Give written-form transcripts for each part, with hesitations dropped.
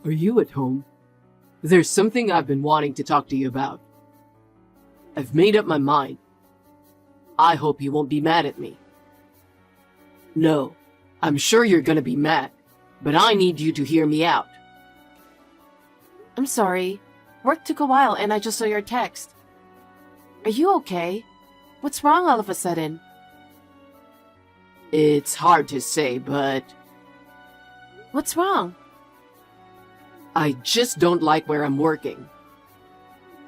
Are you at home? There's something I've been wanting to talk to you about. I've made up my mind. I hope you won't be mad at me. No, I'm sure you're gonna be mad, but I need you to hear me out. I'm sorry. Work took a while and I just saw your text. Are you okay? What's wrong all of a sudden? It's hard to say, but What's wrong? I just don't like where I'm working.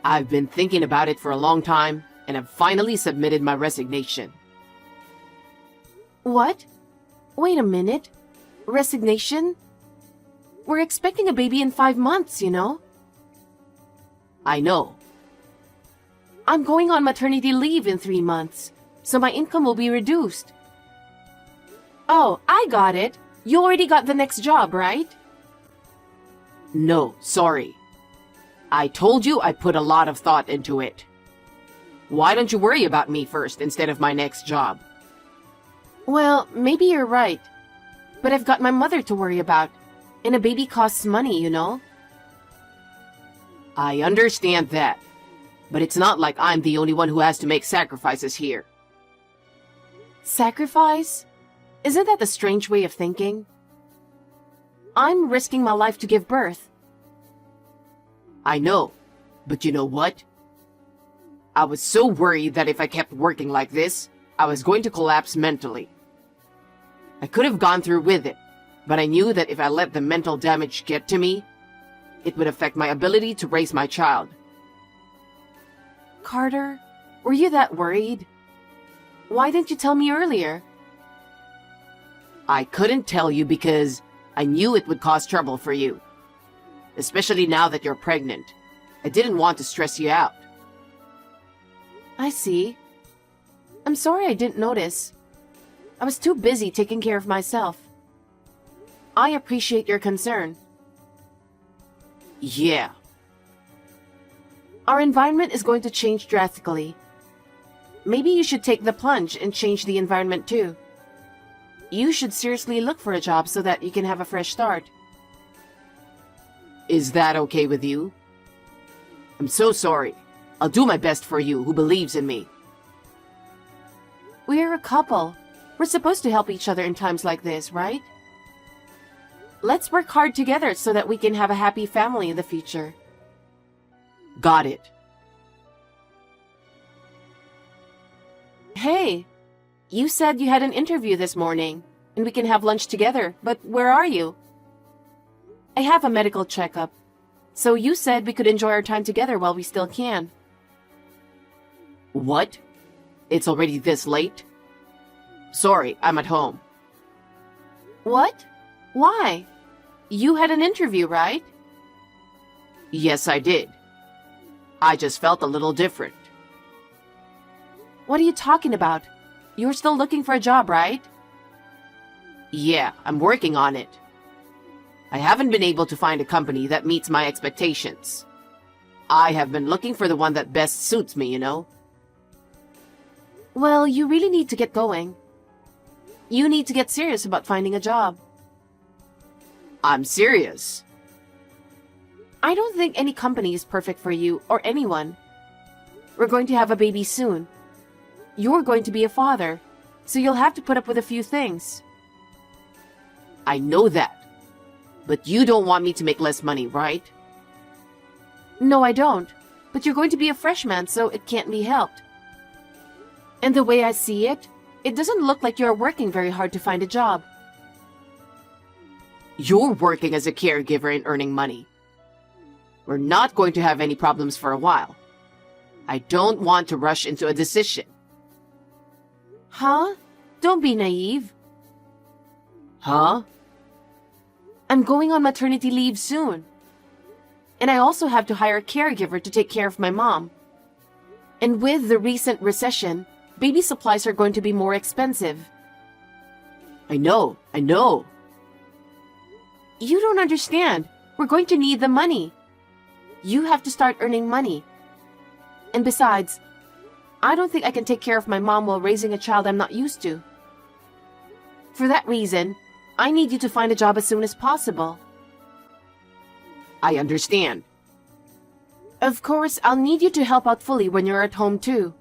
I've been thinking about it for a long time, and I've finally submitted my resignation. What? Wait a minute. Resignation? We're expecting a baby in 5 months, you know? I know. I'm going on maternity leave in 3 months, so my income will be reduced. Oh, I got it. You already got the next job, right? No, sorry. I told you I put a lot of thought into it. Why don't you worry about me first instead of my next job? Well, maybe you're right. But I've got my mother to worry about, and a baby costs money, you know? I understand that, but it's not like I'm the only one who has to make sacrifices here. Sacrifice? Isn't that a strange way of thinking? I'm risking my life to give birth. I know, but you know what? I was so worried that if I kept working like this, I was going to collapse mentally. I could have gone through with it, but I knew that if I let the mental damage get to me, it would affect my ability to raise my child. Carter, were you that worried? Why didn't you tell me earlier? I couldn't tell you because I knew it would cause trouble for you. Especially now that you're pregnant. I didn't want to stress you out. I see. I'm sorry I didn't notice. I was too busy taking care of myself. I appreciate your concern. Yeah. Our environment is going to change drastically. Maybe you should take the plunge and change the environment too. You should seriously look for a job so that you can have a fresh start. Is that okay with you? I'm so sorry. I'll do my best for you who believes in me. We're a couple. We're supposed to help each other in times like this, right? Let's work hard together so that we can have a happy family in the future. Got it. Hey, you said you had an interview this morning, and we can have lunch together, but where are you? I have a medical checkup, so you said we could enjoy our time together while we still can. What? It's already this late? Sorry, I'm at home. What? Why? You had an interview, right? Yes, I did. I just felt a little different. What are you talking about? You're still looking for a job, right? Yeah, I'm working on it. I haven't been able to find a company that meets my expectations. I have been looking for the one that best suits me, you know? Well, you really need to get going. You need to get serious about finding a job. I'm serious. I don't think any company is perfect for you or anyone. We're going to have a baby soon. You're going to be a father, so you'll have to put up with a few things. I know that. But you don't want me to make less money, right? No, I don't. But you're going to be a freshman, so it can't be helped. And the way I see it, it doesn't look like you're working very hard to find a job. You're working as a caregiver and earning money. We're not going to have any problems for a while. I don't want to rush into a decision. Huh? Don't be naive. Huh? I'm going on maternity leave soon. And I also have to hire a caregiver to take care of my mom. And with the recent recession, baby supplies are going to be more expensive. I know. You don't understand. We're going to need the money. You have to start earning money. And besides, I don't think I can take care of my mom while raising a child I'm not used to. For that reason, I need you to find a job as soon as possible. I understand. Of course, I'll need you to help out fully when you're at home too.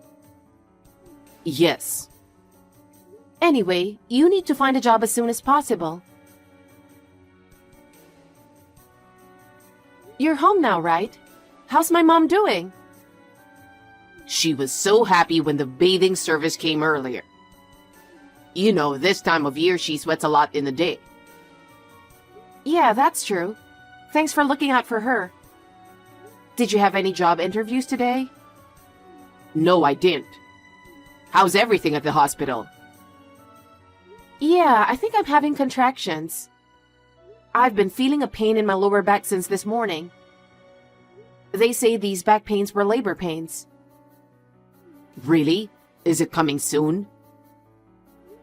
Yes. Anyway, you need to find a job as soon as possible. You're home now, right? How's my mom doing? She was so happy when the bathing service came earlier. You know, this time of year she sweats a lot in the day. Yeah, that's true. Thanks for looking out for her. Did you have any job interviews today? No, I didn't. How's everything at the hospital? Yeah, I think I'm having contractions. I've been feeling a pain in my lower back since this morning. They say these back pains were labor pains. Really? Is it coming soon?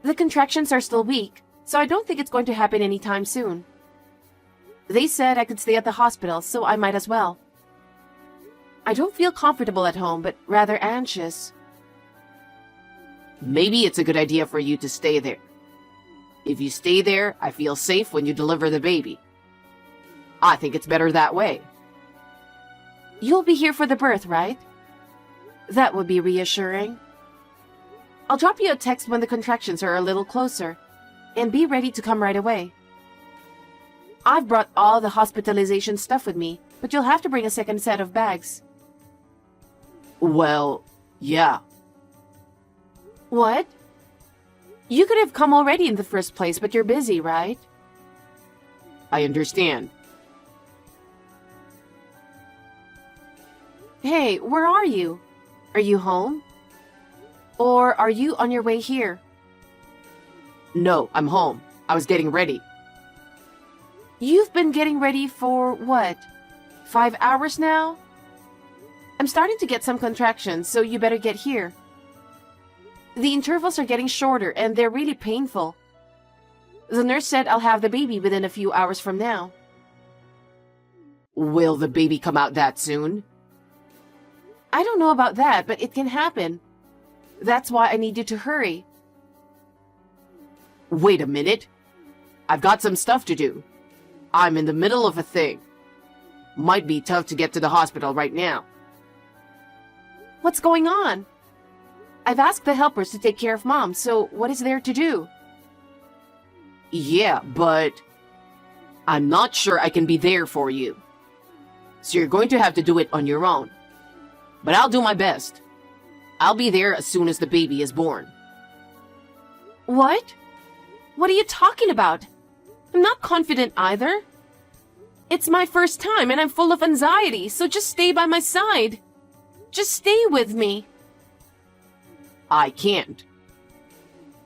The contractions are still weak, so I don't think it's going to happen anytime soon. They said I could stay at the hospital, so I might as well. I don't feel comfortable at home, but rather anxious. Maybe it's a good idea for you to stay there. If you stay there, I feel safe when you deliver the baby. I think it's better that way. You'll be here for the birth, right? That would be reassuring. I'll drop you a text when the contractions are a little closer, and be ready to come right away. I've brought all the hospitalization stuff with me, but you'll have to bring a second set of bags. Well, yeah. What? You could have come already in the first place, but you're busy, right? I understand. Hey, where are you? Are you home? Or are you on your way here? No, I'm home. I was getting ready. You've been getting ready for what? 5 hours now? I'm starting to get some contractions, so you better get here. The intervals are getting shorter and they're really painful. The nurse said I'll have the baby within a few hours from now. Will the baby come out that soon? I don't know about that, but it can happen. That's why I need you to hurry. Wait a minute. I've got some stuff to do. I'm in the middle of a thing. Might be tough to get to the hospital right now. What's going on? I've asked the helpers to take care of Mom, so what is there to do? Yeah, but I'm not sure I can be there for you. So you're going to have to do it on your own. But I'll do my best. I'll be there as soon as the baby is born. What? What are you talking about? I'm not confident either. It's my first time and I'm full of anxiety, so just stay by my side. Just stay with me. I can't.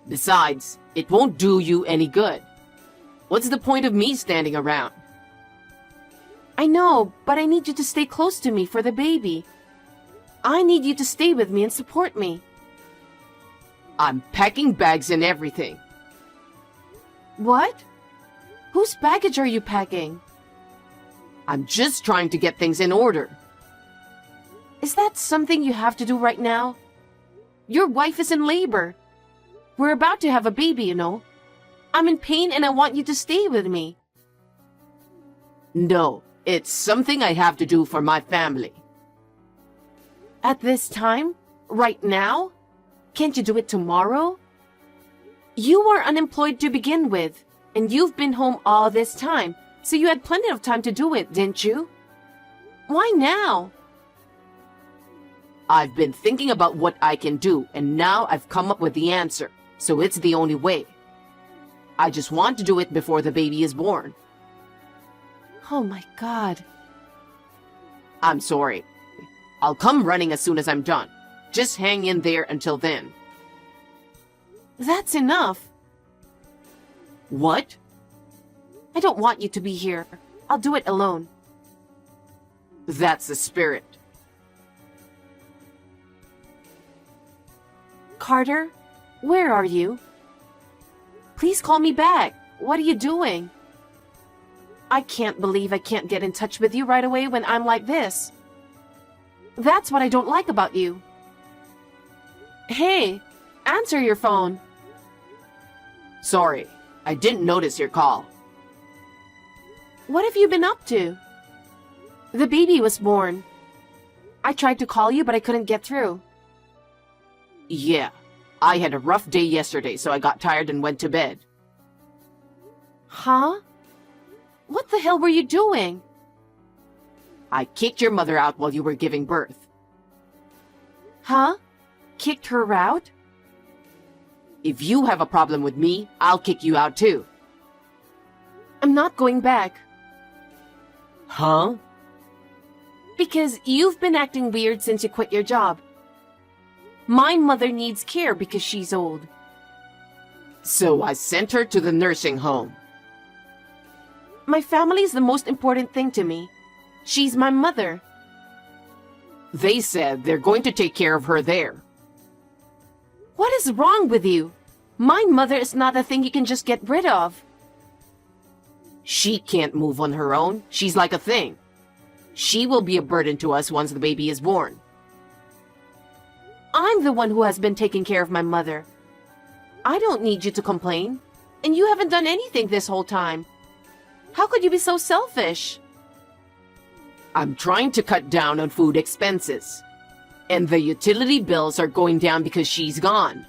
Besides, it won't do you any good. What's the point of me standing around? I know, but I need you to stay close to me for the baby. I need you to stay with me and support me. I'm packing bags and everything. What? Whose baggage are you packing? I'm just trying to get things in order. Is that something you have to do right now? Your wife is in labor. We're about to have a baby, you know. I'm in pain and I want you to stay with me. No, it's something I have to do for my family. At this time? Right now? Can't you do it tomorrow? You are unemployed to begin with, and you've been home all this time, so you had plenty of time to do it, didn't you? Why now? I've been thinking about what I can do, and now I've come up with the answer, so it's the only way. I just want to do it before the baby is born. Oh my God. I'm sorry. I'll come running as soon as I'm done. Just hang in there until then. That's enough. What? I don't want you to be here. I'll do it alone. That's the spirit. Carter, where are you? Please call me back. What are you doing? I can't believe I can't get in touch with you right away when I'm like this. That's what I don't like about you. Hey, answer your phone. Sorry, I didn't notice your call. What have you been up to? The baby was born. I tried to call you, but I couldn't get through. Yeah, I had a rough day yesterday, so I got tired and went to bed. Huh? What the hell were you doing? I kicked your mother out while you were giving birth. Huh? Kicked her out? If you have a problem with me, I'll kick you out too. I'm not going back. Huh? Because you've been acting weird since you quit your job. My mother needs care because she's old. So I sent her to the nursing home. My family's the most important thing to me. She's my mother. They said they're going to take care of her there. What is wrong with you? My mother is not a thing you can just get rid of. She can't move on her own. She's like a thing. She will be a burden to us once the baby is born. I'm the one who has been taking care of my mother. I don't need you to complain. And you haven't done anything this whole time. How could you be so selfish? I'm trying to cut down on food expenses. And the utility bills are going down because she's gone.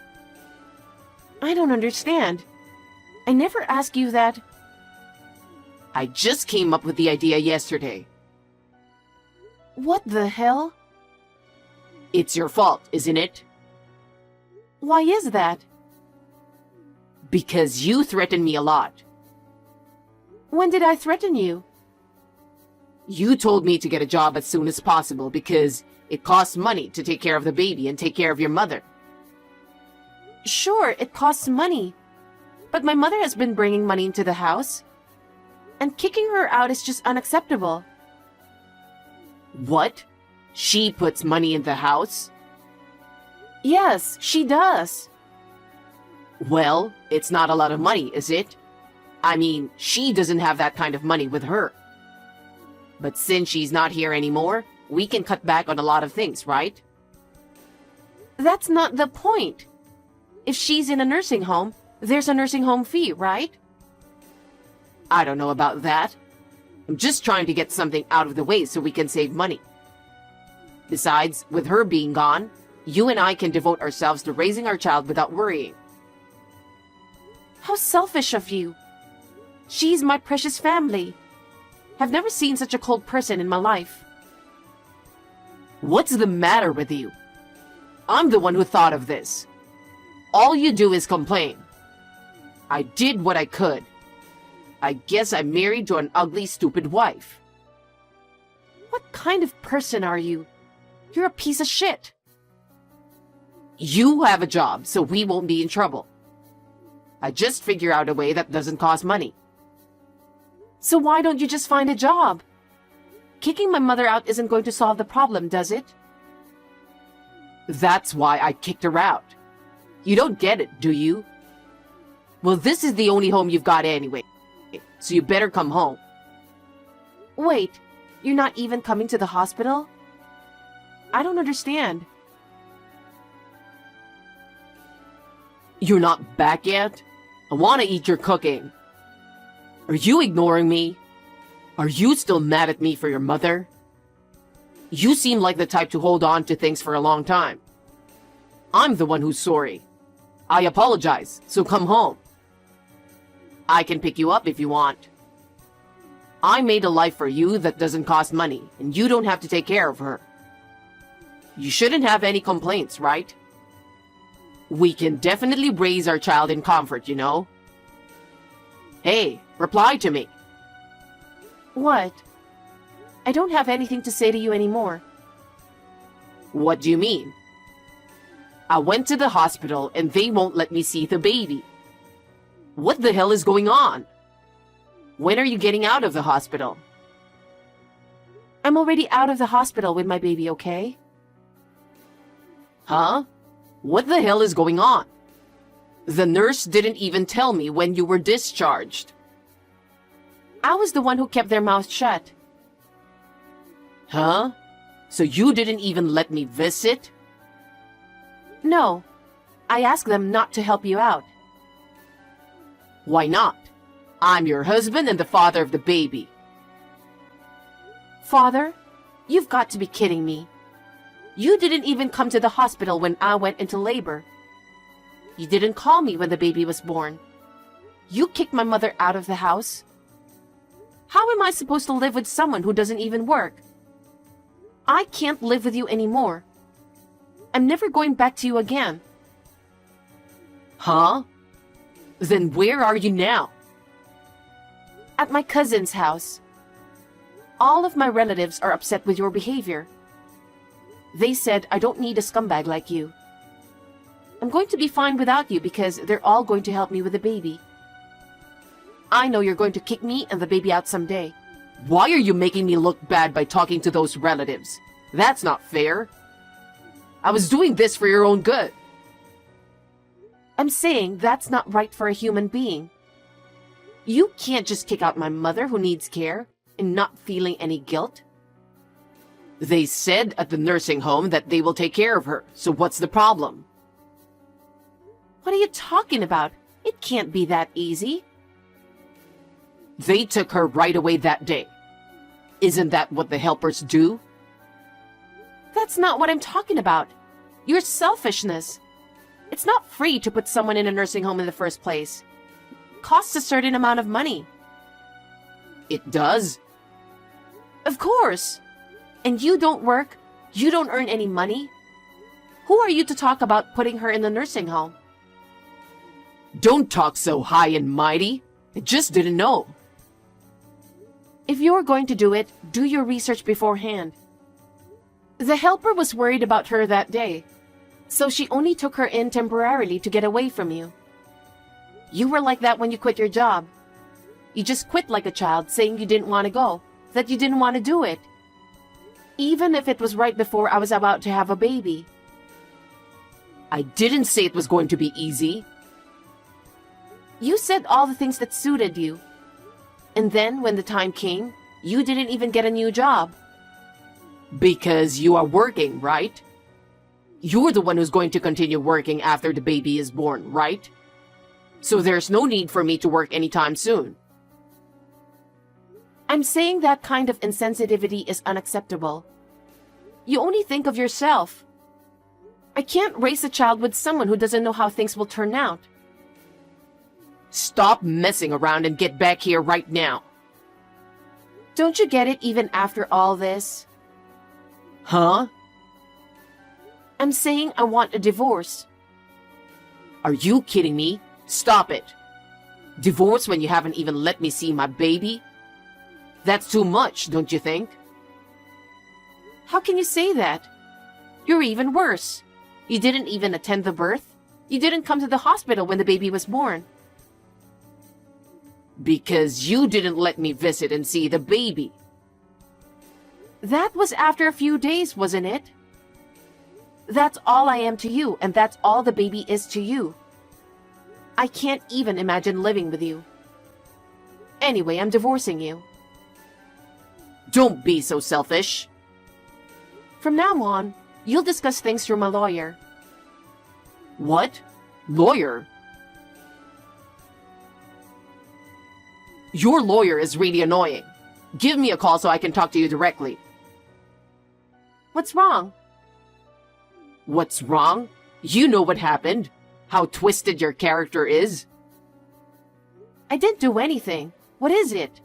I don't understand. I never asked you that. I just came up with the idea yesterday. What the hell? It's your fault, isn't it? Why is that? Because you threaten me a lot. When did I threaten you? You told me to get a job as soon as possible because it costs money to take care of the baby and take care of your mother. Sure, it costs money. But my mother has been bringing money into the house. And kicking her out is just unacceptable. What? She puts money in the house? Yes, she does. Well, it's not a lot of money, is it? I mean, she doesn't have that kind of money with her. But since she's not here anymore, we can cut back on a lot of things, right? That's not the point. If she's in a nursing home, there's a nursing home fee, right? I don't know about that. I'm just trying to get something out of the way so we can save money. Besides, with her being gone, you and I can devote ourselves to raising our child without worrying. How selfish of you. She's my precious family. I've never seen such a cold person in my life. What's the matter with you? I'm the one who thought of this. All you do is complain. I did what I could. I guess I'm married to an ugly, stupid wife. What kind of person are you? You're a piece of shit. You have a job, so we won't be in trouble. I just figure out a way that doesn't cost money. So why don't you just find a job? Kicking my mother out isn't going to solve the problem, does it? That's why I kicked her out. You don't get it, do you? Well, this is the only home you've got anyway, so you better come home. Wait, you're not even coming to the hospital? I don't understand. You're not back yet? I want to eat your cooking. Are you ignoring me? Are you still mad at me for your mother? You seem like the type to hold on to things for a long time. I'm the one who's sorry. I apologize, so come home. I can pick you up if you want. I made a life for you that doesn't cost money, and you don't have to take care of her. You shouldn't have any complaints, right? We can definitely raise our child in comfort, you know? Hey, reply to me. What? I don't have anything to say to you anymore. What do you mean? I went to the hospital and they won't let me see the baby. What the hell is going on? When are you getting out of the hospital? I'm already out of the hospital with my baby, okay? Huh? What the hell is going on? The nurse didn't even tell me when you were discharged. I was the one who kept their mouth shut. Huh? So you didn't even let me visit? No, I asked them not to help you out. Why not? I'm your husband and the father of the baby. Father, you've got to be kidding me. You didn't even come to the hospital when I went into labor. You didn't call me when the baby was born. You kicked my mother out of the house. How am I supposed to live with someone who doesn't even work? I can't live with you anymore. I'm never going back to you again. Huh? Then where are you now? At my cousin's house. All of my relatives are upset with your behavior. They said I don't need a scumbag like you. I'm going to be fine without you because they're all going to help me with the baby. I know you're going to kick me and the baby out someday. Why are you making me look bad by talking to those relatives? That's not fair. I was doing this for your own good. I'm saying that's not right for a human being. You can't just kick out my mother who needs care and not feeling any guilt. They said at the nursing home that they will take care of her, so what's the problem? What are you talking about? It can't be that easy. They took her right away that day. Isn't that what the helpers do? That's not what I'm talking about. Your selfishness. It's not free to put someone in a nursing home in the first place. It costs a certain amount of money. It does? Of course. And you don't work, you don't earn any money. Who are you to talk about putting her in the nursing home? Don't talk so high and mighty. I just didn't know. If you're going to do it, do your research beforehand. The helper was worried about her that day, so she only took her in temporarily to get away from you. You were like that when you quit your job. You just quit like a child, saying you didn't want to go, that you didn't want to do it. Even if it was right before I was about to have a baby. I didn't say it was going to be easy. You said all the things that suited you. And then, when the time came, you didn't even get a new job. Because you are working, right? You're the one who's going to continue working after the baby is born, right? So there's no need for me to work anytime soon. I'm saying that kind of insensitivity is unacceptable. You only think of yourself. I can't raise a child with someone who doesn't know how things will turn out. Stop messing around and get back here right now. Don't you get it even after all this? Huh? I'm saying I want a divorce. Are you kidding me? Stop it. Divorce when you haven't even let me see my baby? That's too much, don't you think? How can you say that? You're even worse. You didn't even attend the birth. You didn't come to the hospital when the baby was born. Because you didn't let me visit and see the baby. That was after a few days, wasn't it? That's all I am to you, and that's all the baby is to you. I can't even imagine living with you. Anyway, I'm divorcing you. Don't be so selfish. From now on, you'll discuss things through my lawyer. What? Lawyer? Your lawyer is really annoying. Give me a call so I can talk to you directly. What's wrong? What's wrong? You know what happened. How twisted your character is. I didn't do anything. What is it?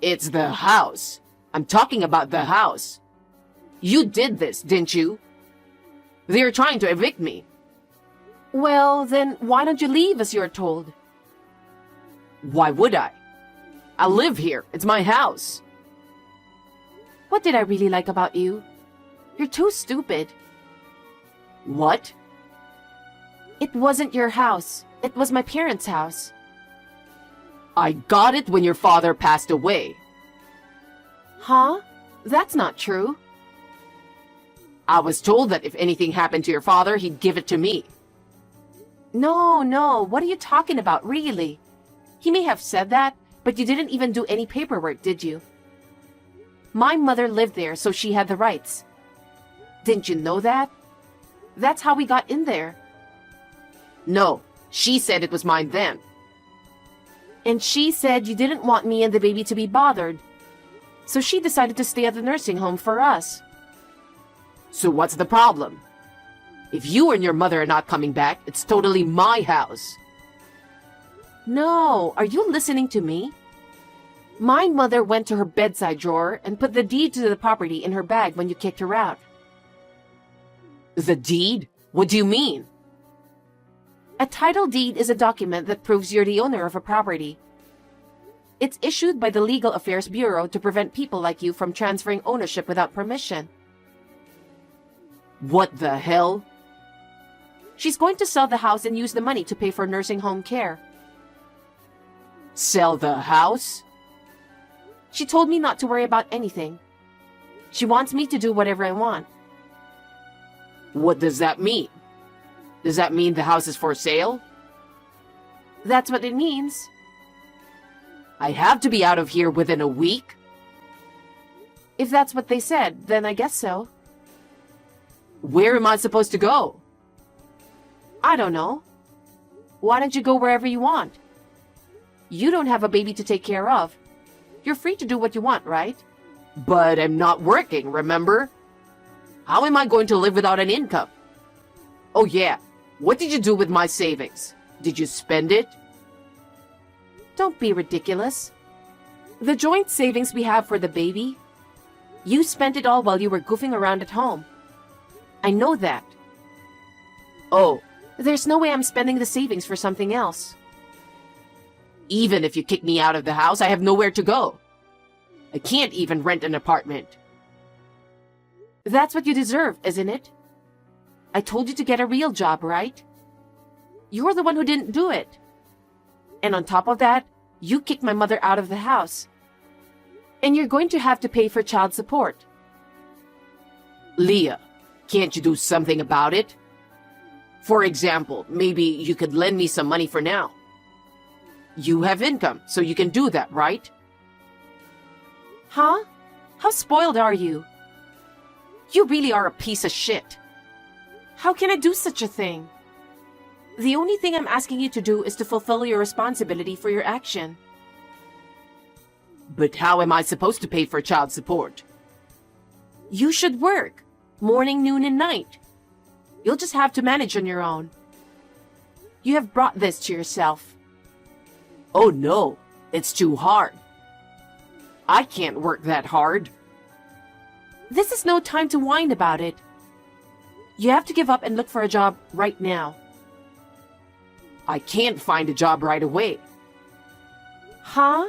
It's the house. I'm talking about the house. You did this, didn't you? They're trying to evict me. Well, then why don't you leave as you're told? Why would I? I live here. It's my house. What did I really like about you? You're too stupid. What? It wasn't your house. It was my parents' house. I got it when your father passed away. Huh? That's not true. I was told that if anything happened to your father, he'd give it to me. No, what are you talking about, really? He may have said that, but you didn't even do any paperwork, did you? My mother lived there, so she had the rights. Didn't you know that? That's how we got in there. No, she said it was mine then. And she said you didn't want me and the baby to be bothered. So she decided to stay at the nursing home for us. So what's the problem? If you and your mother are not coming back, it's totally my house. No, are you listening to me? My mother went to her bedside drawer and put the deed to the property in her bag when you kicked her out. The deed? What do you mean? A title deed is a document that proves you're the owner of a property. It's issued by the Legal Affairs Bureau to prevent people like you from transferring ownership without permission. What the hell? She's going to sell the house and use the money to pay for nursing home care. Sell the house? She told me not to worry about anything. She wants me to do whatever I want. What does that mean? Does that mean the house is for sale? That's what it means. I have to be out of here within a week? If that's what they said, then I guess so. Where am I supposed to go? I don't know. Why don't you go wherever you want? You don't have a baby to take care of. You're free to do what you want, right? But I'm not working, remember? How am I going to live without an income? Oh yeah, what did you do with my savings? Did you spend it? Don't be ridiculous. The joint savings we have for the baby, you spent it all while you were goofing around at home. I know that. Oh, There's no way I'm spending the savings for something else. even if you kick me out of the house, I have nowhere to go. I can't even rent an apartment. That's what you deserve, isn't it? I told you to get a real job, right? You're the one who didn't do it. And on top of that, you kicked my mother out of the house. And you're going to have to pay for child support. Leah, can't you do something about it? For example, maybe you could lend me some money for now. You have income, so you can do that, right? Huh? How spoiled are you? You really are a piece of shit. How can I do such a thing? The only thing I'm asking you to do is to fulfill your responsibility for your action. But how am I supposed to pay for child support? You should work. Morning, noon, and night. You'll just have to manage on your own. You have brought this to yourself. Oh no, it's too hard. I can't work that hard. This is no time to whine about it. You have to give up and look for a job right now. I can't find a job right away. Huh?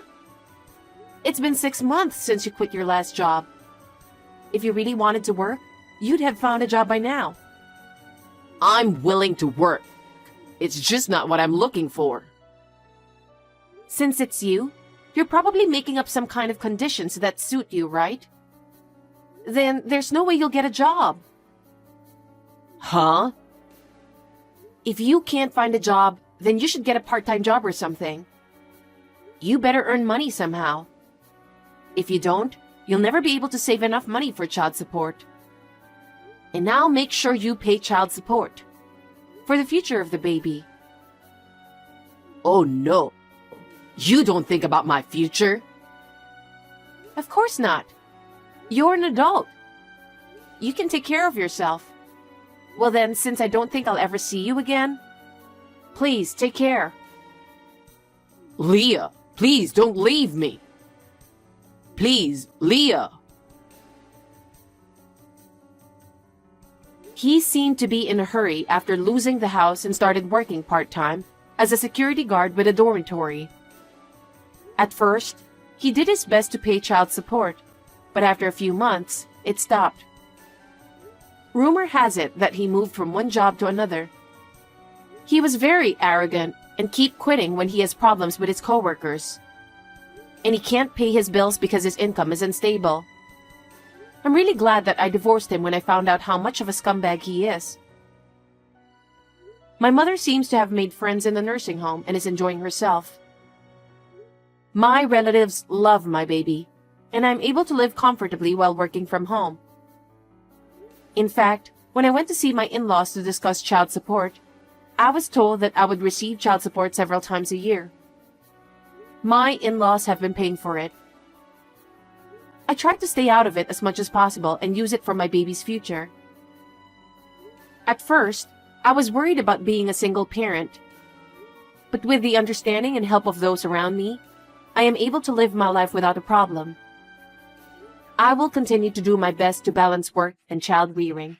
It's been 6 months since you quit your last job. If you really wanted to work, you'd have found a job by now. I'm willing to work. It's just not what I'm looking for. Since it's you, you're probably making up some kind of conditions that suit you, right? Then there's no way you'll get a job. Huh? If you can't find a job, then you should get a part-time job or something. You better earn money somehow. If you don't, you'll never be able to save enough money for child support. And now make sure you pay child support. For the future of the baby. Oh no. You don't think about my future? Of course not. You're an adult. You can take care of yourself. Well then, since I don't think I'll ever see you again, please take care. Leah, please don't leave me. Please, Leah. He seemed to be in a hurry after losing the house and started working part-time as a security guard with a dormitory. At first, he did his best to pay child support, but after a few months, it stopped. Rumor has it that he moved from one job to another. He was very arrogant and keep quitting when he has problems with his coworkers. And he can't pay his bills because his income is unstable. I'm really glad that I divorced him when I found out how much of a scumbag he is. My mother seems to have made friends in the nursing home and is enjoying herself. My relatives love my baby, and I'm able to live comfortably while working from home. In fact, when I went to see my in-laws to discuss child support, I was told that I would receive child support several times a year. My in-laws have been paying for it. I tried to stay out of it as much as possible and use it for my baby's future. At first, I was worried about being a single parent. But with the understanding and help of those around me, I am able to live my life without a problem. I will continue to do my best to balance work and child rearing.